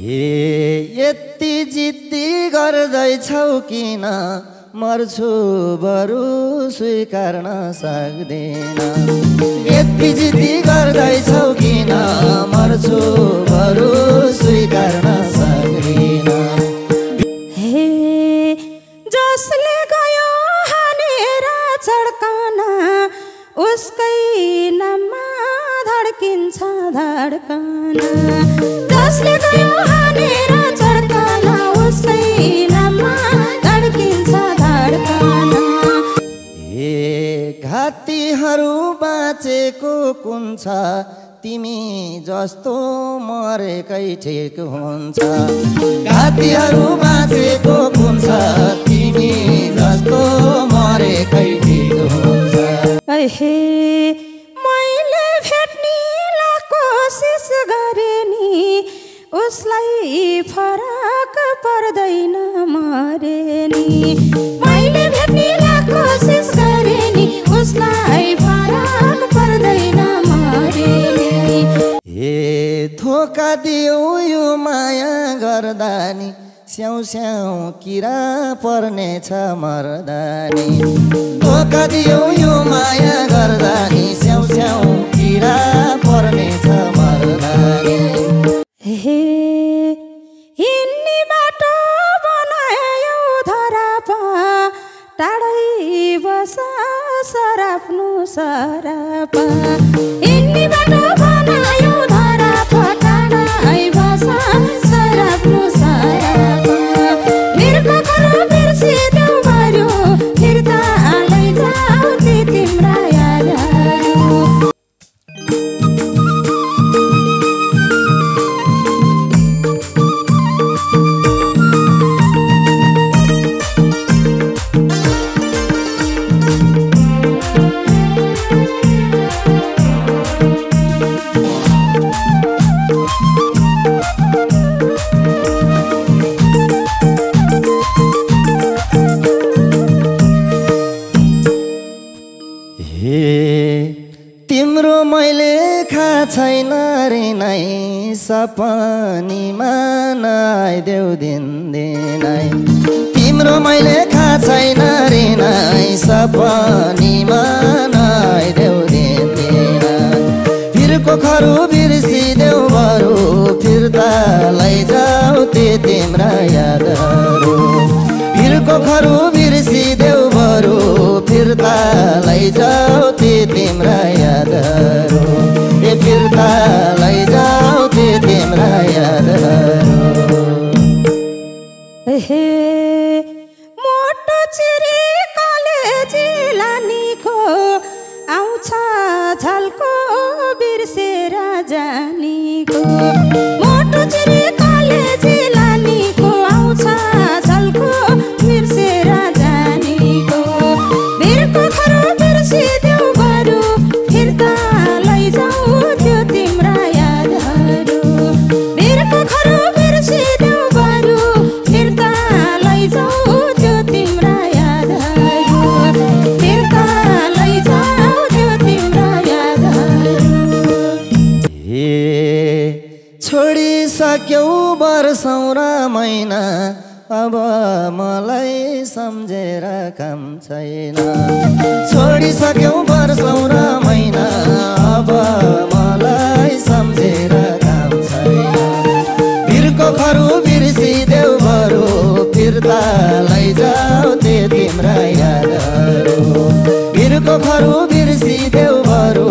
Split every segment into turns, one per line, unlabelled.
यति जिद्दी गर्दैछौ किन मर्छु बरु स्वीकार्न सक्दिन यति जिद्दी गर्दैछौ किन मर्छु बरु स्वीकार्न सक्दिन
हे जसले गयो हानेर चड्कन उसकै नाममा धड्किन्छ धड्कन जसले गयो हानेर चड्कन उसकै नाममा धड्किन्छ धड्कन
घातीहरू बाँचेको कुन छ तिमी जस्तो मरेकै ठिक हुन्छ घातीहरू बाँचेको कुन छ तिमी जस्तो मरेकै ठिक हुन्छ
हे मैले भेट्नेलाई कोसिस गरे नि उसलाई फरक पर्दैन मरे नि मैले भेट्नेलाई कोसिस गरे नि उसलाई फरक पर्दैन मरे नि
धोका दियो यो माया गर्दा नि स्याउ स्याउ किरा पर्नेछ मर्दानी धोका दियो यो माया गर्दा नि स्याउ स्याउ किरा पर्नेछ मर्दानी
हे हिँड्ने बाटो बनायो धराप टाढै बस सराप्नु सराप हिँड्ने बाटो बनायो धराप टाढै बस सराप्नु सराप बिर्को खरो बिर्सिदेऊ बरु फिर्ता लैजाऊ ती तिम्रा यादहरू
तिम्रो मैले खा छैन रे नै सपनीमा नआइदेऊ दिन दिनै तिम्रो मैले खा छैन रे नै सपनीमा नआइदेऊ दिन दिनै फिरको खरु बिर्सिदेऊ बरु फिर्ता लैजाऊ ती तिम्रा यादहरू फिरको खरु बिर्सिदेऊ बरु फिर्ता लैजाऊ ती तिम्रा यादहरू फिर्ता लैजाऊ ती तिम्रा यादहरू
हे मोटो चिरी कलेजी लानीको आउँछ झल्को बिर्सेर जानीको मोटो चिरी कलेजी लानीको आउँछ झल्को बिर्सेर जानीको बिर्को खरो बिर्सिदेऊ बरु फिर्ता लैजाऊ त्यो तिम्रा यादहरू बिर्को खरो बिर्सिदेऊ बरु फिर्ता लैजाऊ त्यो तिम्रा यादहरू फिर्ता लैजाऊ त्यो तिम्रा यादहरू
छोडिसक्यौ वर्षौँ र महिना अब मलाई सम्झेर काम छैन छोडिसक्यौ वर्षौँ र महिना अब मलाई सम्झेर काम छैन बिर्को खरु बिर्सिदेऊ बरु फिर्ता लैजाऊ ती तिम्रा यादहरू बिर्को खरु बिर्सिदेऊ बरु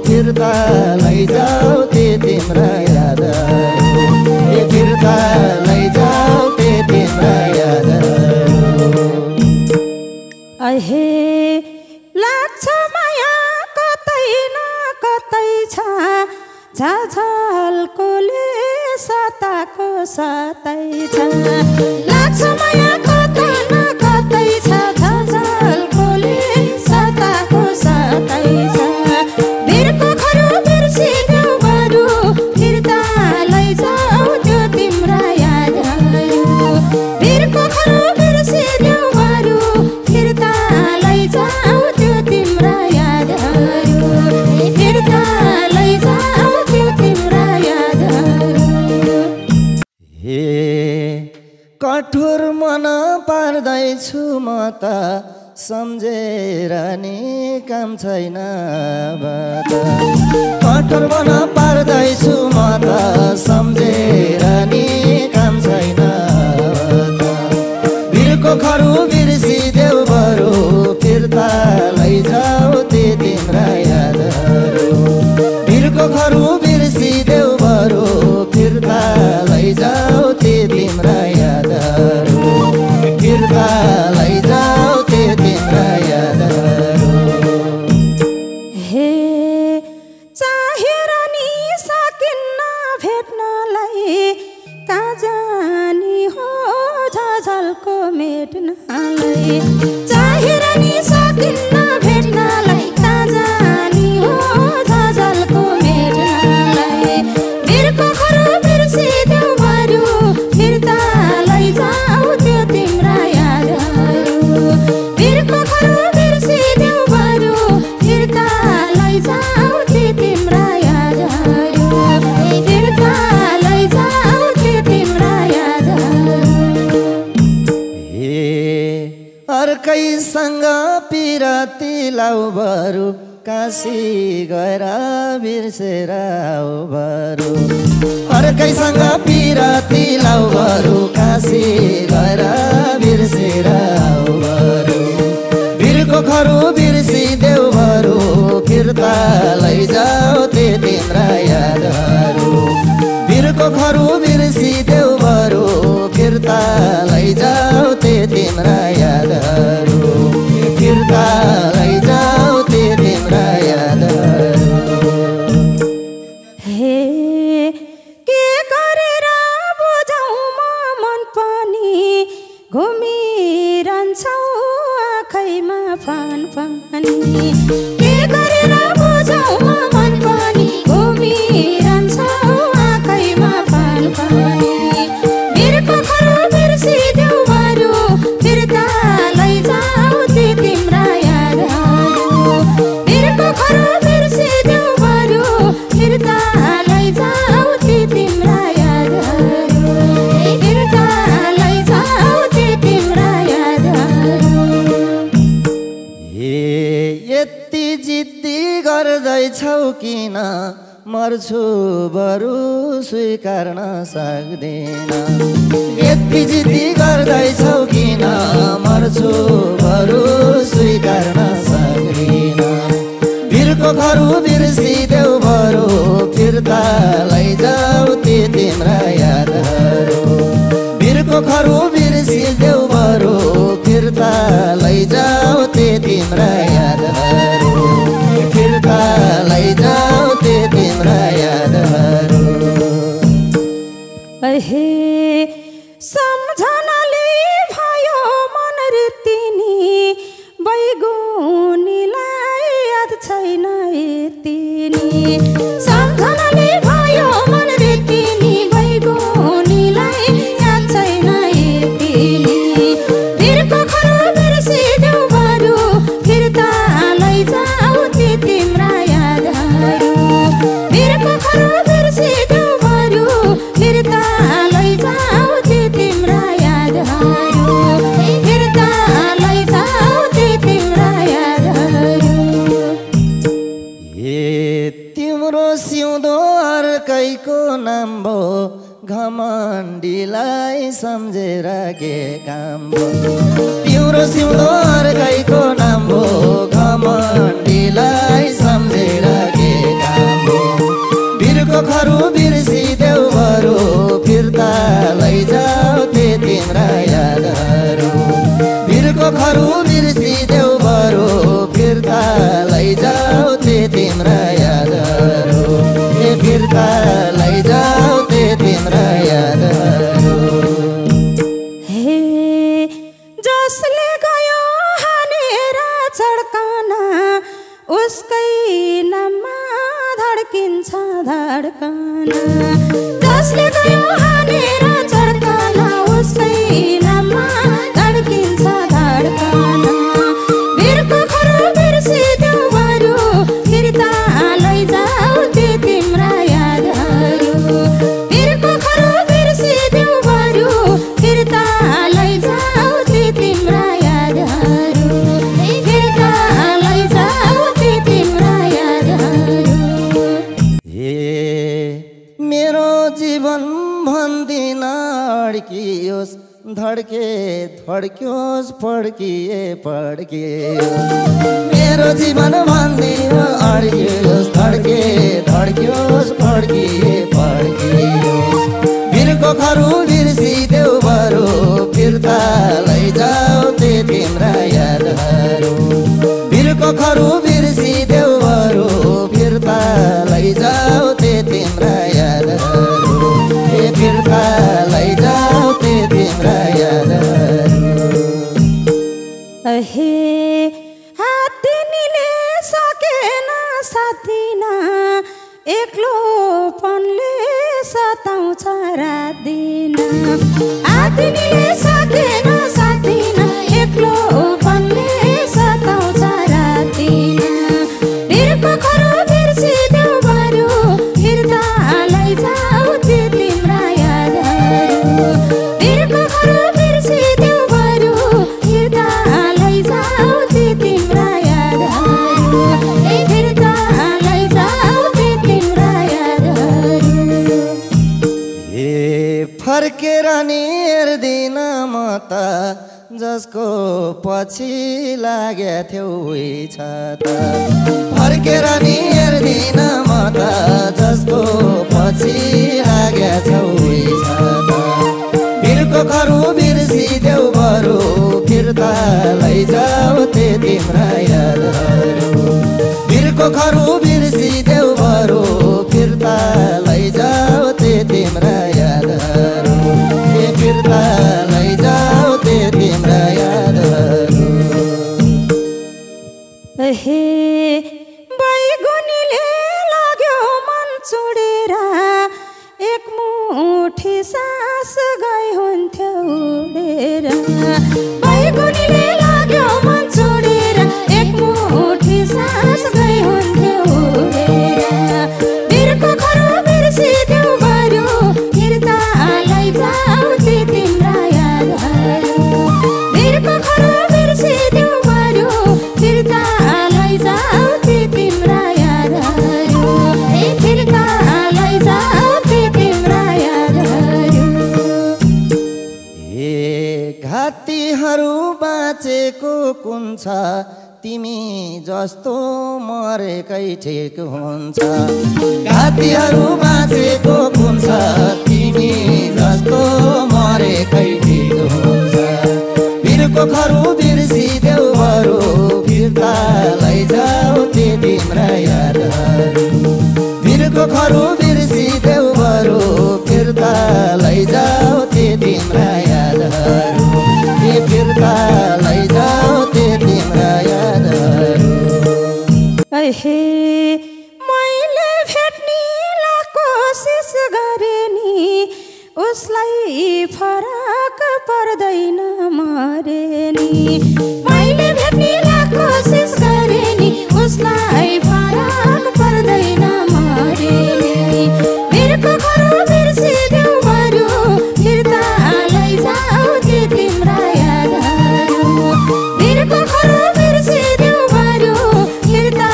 फिर्ता लैजाऊ ती तिम्रा यादहरू फिर्ता लैजाऊ ती तिम्रा यादहरू
हे लाग्छ माया कतै न कतै छ झझल्कोले सताको सतै छ लाग्छ माया कतै न कतै छ झझल्कोले सताको सतै छ बिर्को खरो बिर्सिदेऊ बरु फिर्ता लैजाऊ त्यो तिम्रा यादहरू बिर्को खरो बिर्सिदेऊ बरु फिर्ता लैजाऊ त्यो तिम्रा यादहरू फिर्ता लैजाऊ त्यो तिम्रा यादहरू
कठोर मन पार्दैछु म त सम्झेर नि काम छैन कठोर मन पार्दैछु म त सम्झेर नि काम छैन वीरको खरु बिर्सिदेऊ बरु फिर्ता लैजाऊ ती तिम्रा यादहरू वीरको खरु बिर्सिदेऊ बरु फिर्ता लैजाऊ ती तिम्रा यादहरू फिर्ता लैजाऊ ती तिम्रा यादहरू
हे चाहेर नि सकिन्न भेट्नलाई कहाँ जाने हो झझल्को मेट्नलाई चाहेर नि सकिन्न भेट्नलाई कहाँ जाने हो झझल्को मेट्नलाई वीरको खरु बिर्सिदेऊ बरु फिर्ता लैजाऊ त्यो तिम्रा यादहरू वीरको खरु बिर्सिदेऊ बरु फिर्ता लैजाऊ त्यो तिम्रा यादहरू फिर्ता लैजाऊ त्यो तिम्रा यादहरू
अर्कैसँग पिराती लाउ बरु काशी गएर बिर्सेर आऊ बरु अर्कैसँग पिराती लाउ बरु काशी गएर बिर्सेर आऊ बरु वीरको खरु बिर्सिदेऊ बरु फिर्ता लैजाऊ ती तिम्रा यादहरू वीरको खरु बिर्सिदेऊ बरु फिर्ता लैजाऊ ती तिम्रा यादहरू फिर्ता लैजाऊ ती तिम्रा यादहरू
हे के गरेर बुझाउ म मन पनि घुमिरहन्छौ आँखैमा फान पानी के गरेर बुझाउ म मन पनि घुमिरहन्छौ आँखैमा फान पानी वीरको खरु बिर्सिदेऊ बरु फिर्ता लैजाऊ ती तिम्रा यादहरू वीरको खरु बिर्सिदेऊ बरु फिर्ता लैजाऊ ती तिम्रा यादहरू फिर्ता लैजाऊ ती तिम्रा यादहरू
यति जिद्दी गर्दैछौ किन मर्छु बरु स्वीकार्न सक्दिन यति जिद्दी गर्दैछौ किन मर्छु बरु स्वीकार्न सक्दिन वीरको खरु बिर्सिदेऊ बरु फिर्ता लैजाऊ ती तिम्रा यादहरू वीरको खरु बिर्सिदेऊ बरु फिर्ता लैजाऊ ती तिम्रा यादहरू फिर्ता लैजाऊ ती तिम्रा यादहरू
हे सम्झनाले भयो मन रितिनी बैगुनीलाई याद छैन यतिनी सम्झनाले भयो मन रितिनी बैगुनीलाई याद छैन यतिनी वीरको खरु बिर्सिदेऊ बरु फिर्ता लैजाऊ ती तिम्रा यादहरू वीरको खरु बिर्सिदेऊ बरु फिर्ता लैजाऊ ती तिम्रा यादहरू फिर्ता लैजाऊ ती तिम्रा यादहरू
तिम्रो सिउँदो अर्कैको नाम भो घमण्डीलाई सम्झेर के काम भो तिम्रो सिउँदो अर्कैको नाम भो घमण्डीलाई सम्झेर के काम भो वीरको खरु बिर्सिदेऊ बरु फिर्ता लैजाऊ ती तिम्रा यादहरू वीरको खरु बिर्सिदेऊ बरु फिर्ता लैजाऊ ती तिम्रा यादहरू फिर्ता लैजाऊ ती तिम्रा यादहरू
हे जसले गयो हानेर चड्कना उसकै नाममा धड्किन्छ धड्कना
भन्दिन अड्कियोस् धड्के धड्क्योस् पड्किए पड्कियोस् मेरो जीवन भन्दिन अड्कियोस् धड्के धड्क्योस् पड्किए पड्कियोस् वीरको खरु बिर्सिदेऊ बरु फिर्ता लैजाऊ ते तिम्रा यादहरू वीरको खरु बिर्सिदेऊ बरु फिर्ता लैजाऊ ते तिम्रा यादहरू फिर्ता लैजाऊ ते तिम्रा यादहरू
हे हात्तीले सकेन साथिन एक्लोपनले सताउँछ रात दिन हात्तीले सकेन साथिन एक्लोपनले सताउँछ रात दिन वीरको खरु बिर्सिदेऊ बरु फिर्ता लैजाऊ ते तिम्रा यादहरू वीरको खरु बिर्सिदेऊ बरु फिर्ता लैजाऊ ते तिम्रा यादहरू फिर्ता लैजाऊ ते तिम्रा यादहरू
फर्केर नि हेर्दिन म त जसको पछि लाग्या थियो उही छ त फर्केर नि हेर्दिन म त जसको पछि लाग्या छ उही छ त वीरको खरु बिर्सिदेऊ बरु फिर्ता लैजाऊ ते तिम्रा यादहरू वीरको खरु बिर्सिदेऊ बरु फिर्ता लैजाऊ ते तिम्रा यादहरू फिर्ता लैजाऊ ते तिम्रा यादहरू
हे बैगुनीले लाग्यो मन चुडेर एक मुठी सास गई हुन्थ्यो उडेर बैगुनीले लाग्यो मन चुडेर एक मुठी सास गई हुन्थ्यो उडेर वीरको खरु बिर्सिदेऊ बरु फिर्ता लैजाऊ ते तिम्रा यादहरू वीरको खरु बिर्सिदेऊ बरु फिर्ता लैजाऊ ते तिम्रा यादहरू फिर्ता लैजाऊ ते तिम्रा यादहरू
घातीहरू बाँचेको कुन छ तिमी जस्तो मरेकै ठिक हुन्छ घातीहरू बाँचेको कुन छ तिमी जस्तो मरेकै ठिक हुन्छ वीरको खरु बिर्सिदेऊ बरु फिर्ता लैजाऊ ते तिम्रा यादहरू वीरको खरु बिर्सिदेऊ बरु फिर्ता लैजाऊ ते तिम्रा यादहरू फिर्ता लैजाऊ ते तिम्रा यादहरू
हे मैले भेट्नेलाई कोसिस गरे नि उसलाई फरक पर्दैन मरे नि मैले भेट्नेलाई कोसिस गरे नि उसलाई फरक पर्दैन मरे नि वीरको खरु बिर्सिदेऊ बरु फिर्ता लैजाऊ ते तिम्रा यादहरू वीरको खरु बिर्सिदेऊ बरु फिर्ता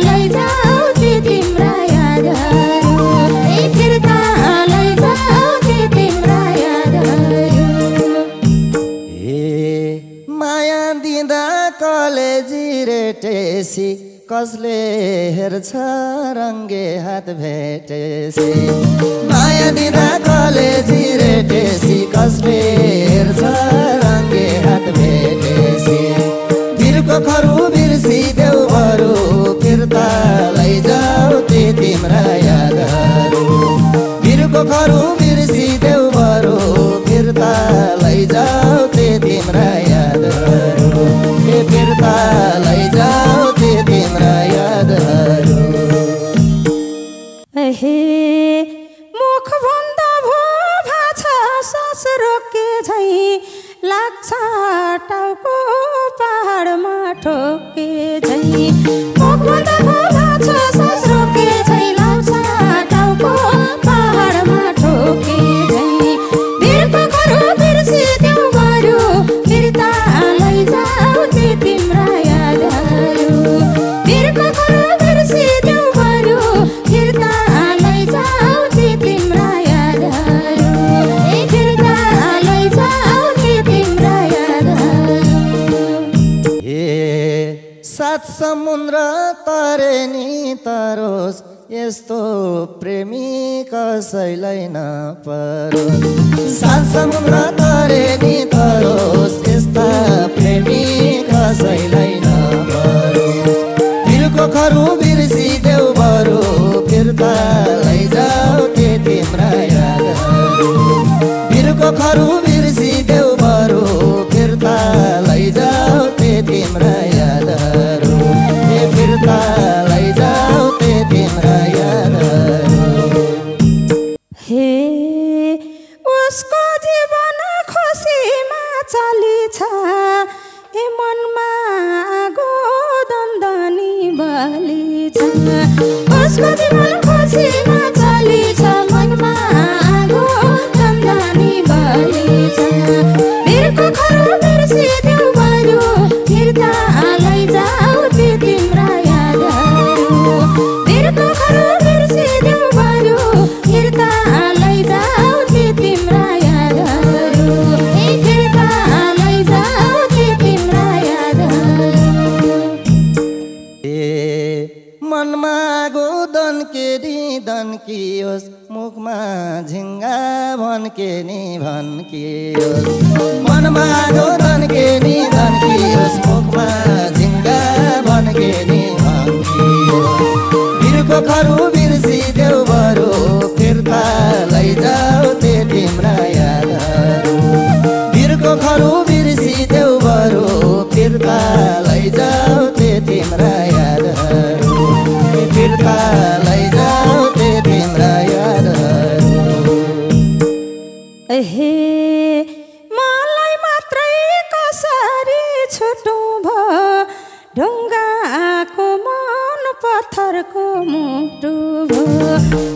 लैजाऊ ते तिम्रा यादहरू फिर्ता लैजाऊ ते तिम्रा यादहरू
माया दिँदा कलेजी रेटेसी कसले हेर्छ रङ्गे हात भेटेसी माया दिँदा कलेजी रेटेसी कसले हेर्छ रङ्गे हात भेटेसी वीरको खरु बिर्सिदेऊ बरु फिर्ता लैजाऊ ते तिम्रा यादहरू वीरको खरु बिर्सिदेऊ बरु फिर्ता लैजाऊ ते तिम्रा यादहरू फिर्ता लैजाऊ ते तिम्रा यादहरू
हे मुख भन्दा भो भाछा सास रोके झै लाग्छ टाउको पहाडमा ठोके झै मुख भन्दा भो भाछा सास रोके झै लाग्छ टाउको पहाडमा ठोके झै वीरको खरु बिर्सिदेऊ बरु फिर्ता लैजाऊ ते तिम्रा यादहरू वीरको खरु बिर्सिदेऊ बरु फिर्ता लैजाऊ ते तिम्रा यादहरू
समुद्र तरे नि तरोस् यस्तो प्रेमी कसैलाई नपरोस् सात समुद्र तरे नि तरोस् यस्ता प्रेमी कसैलाई नपरोस् बिरको खरु बिर्सिदेऊ बरु फिर्ता लैजाऊ ते तिम्रा यादहरू बिरको खरु बिर्सिदेऊ बरु फिर्ता लैजाऊ ते तिम्रा यादहरू फिर्ता लैजाऊ ते तिम्रा यादहरू
हे उसको जीवन खुसीमा चलिछ ए मनमा आगो दन्दनी बलि छ उसको जीवन खुसीमा चलिछ मनमा आगो दन्दनी बलि छ बिरको खरु बिर्सिदेऊ बरु फिर्ता लैजाऊ ते तिम्रा यादहरू बिरको खरु बिर्सिदेऊ बरु फिर्ता लैजाऊ ते तिम्रा यादहरू फिर्ता लैजाऊ ते तिम्रा यादहरू
मनमा गो दन्कियोस् मुखमा झिङ्गा भन्कियोस् मनमा गो दन्कियोस् मुखमा झिङ्गा भन्कियोस् बिरको खरु बिर्सिदेऊ बरु फिर्ता लैजाऊ ते तिम्रा यादहरू बिरको खरु बिर्सिदेऊ बरु फिर्ता लैजाऊ ते तिम्रा यादहरू फिर्ता लैजाऊ ते तिम्रा यादहरू
हे मलाई मात्रै कसरी छुटौँ भयो ढुङ्गाको मन पत्थरको मुटु भयो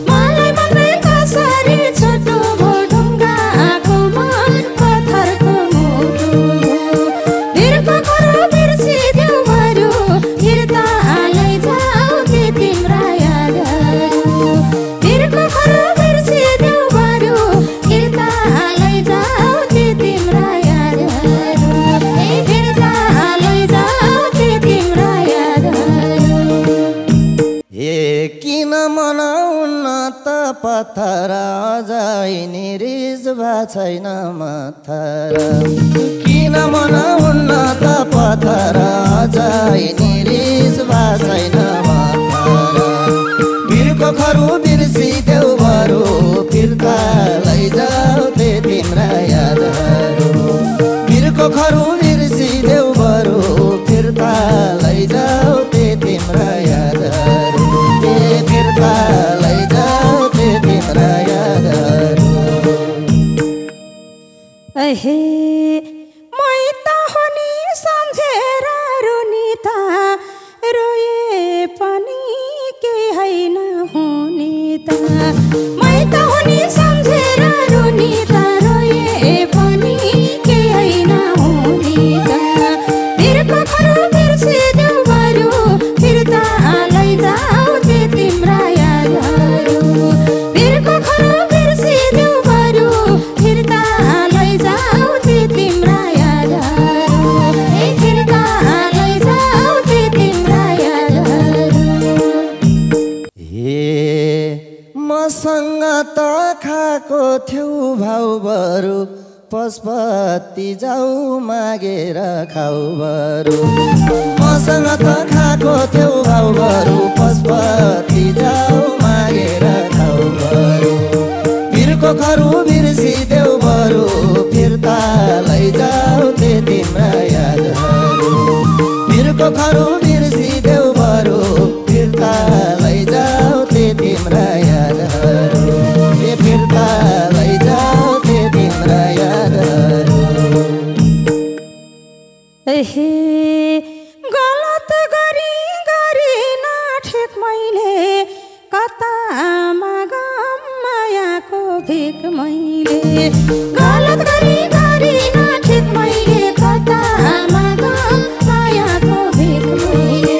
मलाई मात्रै कसरी छुटौँ भयो ढुङ्गाको मन पत्थरको मुटु भयो बिरको खरु बिर्सिदेऊ बरु फिर्ता लैजाऊ ते तिम्रा यादहरू बिरको खरु बिर्सिदेऊ बरु फिर्ता लैजाऊ ते तिम्रा यादहरू फिर्ता लैजाऊ ते तिम्रा यादहरू
हे किन मनाउन त पत्थर अझै निरिज भा छैन मत्थर किन मनाउन त पत्थर अझै निरिज भा छैन मत्थर बिरको खरु बिर्सिदेऊ बरु फिर्ता लैजाऊ ते तिम्रा यादहरू बिरको खरु बिर्सिदेऊ बरु फिर्ता लैजाऊ ते तिम्रा यादहरू फिर्ता लैजाऊ ते तिम्रा यादहरू
हे मै त हो नि सम्झेर रुनी त रोए पनि केही होइन हुने त मै त हो नि सम्झेर रुनी त रोए पनि केही होइन हुने त बिरको खरु बिर्सिदेऊ बरु फिर्ता लैजाऊ ते तिम्रा यादहरू बिरको खरु बिर्सिदेऊ बरु फिर्ता लैजाऊ ते तिम्रा यादहरू फिर्ता लैजाऊ ते तिम्रा यादहरू
हे मसँग त खाएको थियौ भाउ बरु पशुपति जाऊ मागेर खाऊ बरु मसँग त खाएको थियौ भाउ बरु पशुपति जाऊ मागेर खाऊ बरु बिरको खरु बिर्सिदेऊ बरु फिर्ता लैजाऊ ते तिम्रा यादहरू बिरको खरु बिर्सिदेऊ बरु फिर्ता लैजाऊ ते तिम्रा यादहरू फिर्ता लैजाऊ ते तिम्रा यादहरू
हे गलत गरी न ठिक मैले कता मागम मायाको भिख मैले गलत गरी न ठिक मैले कता मागम मायाको भिख मैले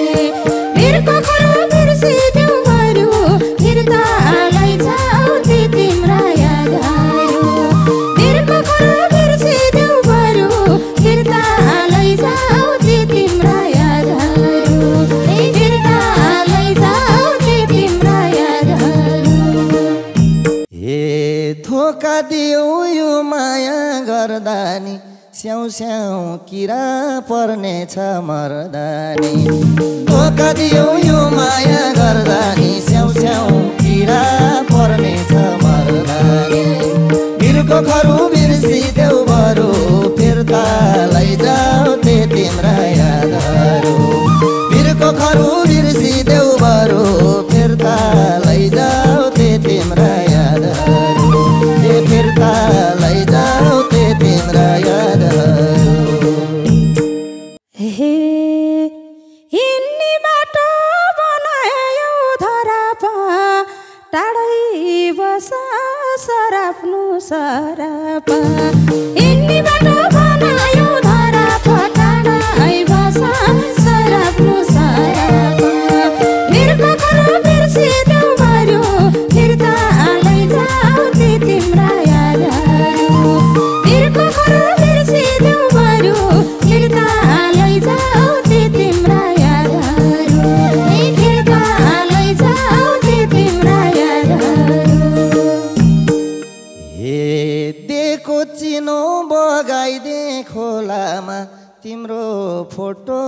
बिरको खरु बिर्सिदेऊ बरु फिर्ता लैजाऊ ते तिम्रा यादहरू बिरको खरु बिर्सिदेऊ बरु फिर्ता लैजाऊ
यो माया गर्दा नि स्याउ स्याउ किरा पर्नेछ मर्दानी धोका दियो यो माया गर्दा नि स्याउ स्याउ किरा पर्नेछ मर्दानी बिरको खरु बिर्सिदेऊ बरु फिर्ता लैजाऊ ते तिम्रा यादहरू बिरको खरु बिर्सिदेऊ बरु फिर्ता लैजाऊ ते तिम्रा यादहरू ए फिर्ता लैजाऊ ते तिम्रा यादहरू
हे हिँड्ने बाटो बनायो धरापा टाढै बस सराप्नु सरापा हिँड्ने बाटो बनायो धरापा टाढै बस सराप्नु सरापा बिरको खरु बिर्सिदेऊ बरु फिर्ता लैजाऊ ते तिम्रा यादहरू बिरको खरु बिर्सिदेऊ बरु फिर्ता लैजाऊ ते तिम्रा यादहरू फिर्ता लैजाऊ ते तिम्रा यादहरू
हे दिएको चिनो बगाइदे खोलामा तिम्रो फोटो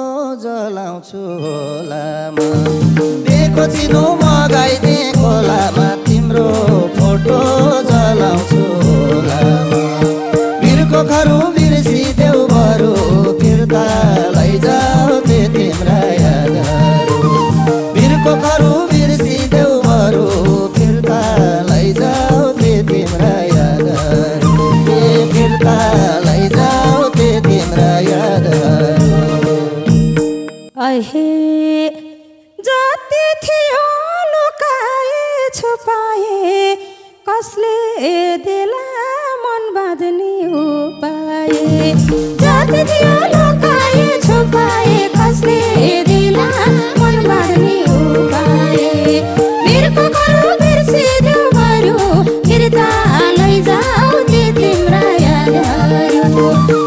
जलाउँछु होलामा दिएको चिनो बगाइदे खोलामा तिम्रो फोटो जलाउँछु होलामा बिरको खरु बिर्सिदेऊ बरु फिर्ता लैजाऊ ते तिम्रा यादहरू बिरको खरु बिर्सिदेऊ बरु फिर्ता लैजाऊ ते तिम्रा यादहरू ए फिर्ता लैजाऊ ते तिम्रा यादहरू
अहे जति थियो लुकाए छुपाए कसले देला मन बाँध्ने उपाय जति थियो लुकाए छुपाए कसले देला मन बाँध्ने उपाय बिरको खरु बिर्सिदेऊ बरु फिर्ता लैजाऊ ते तिम्रा यादहरू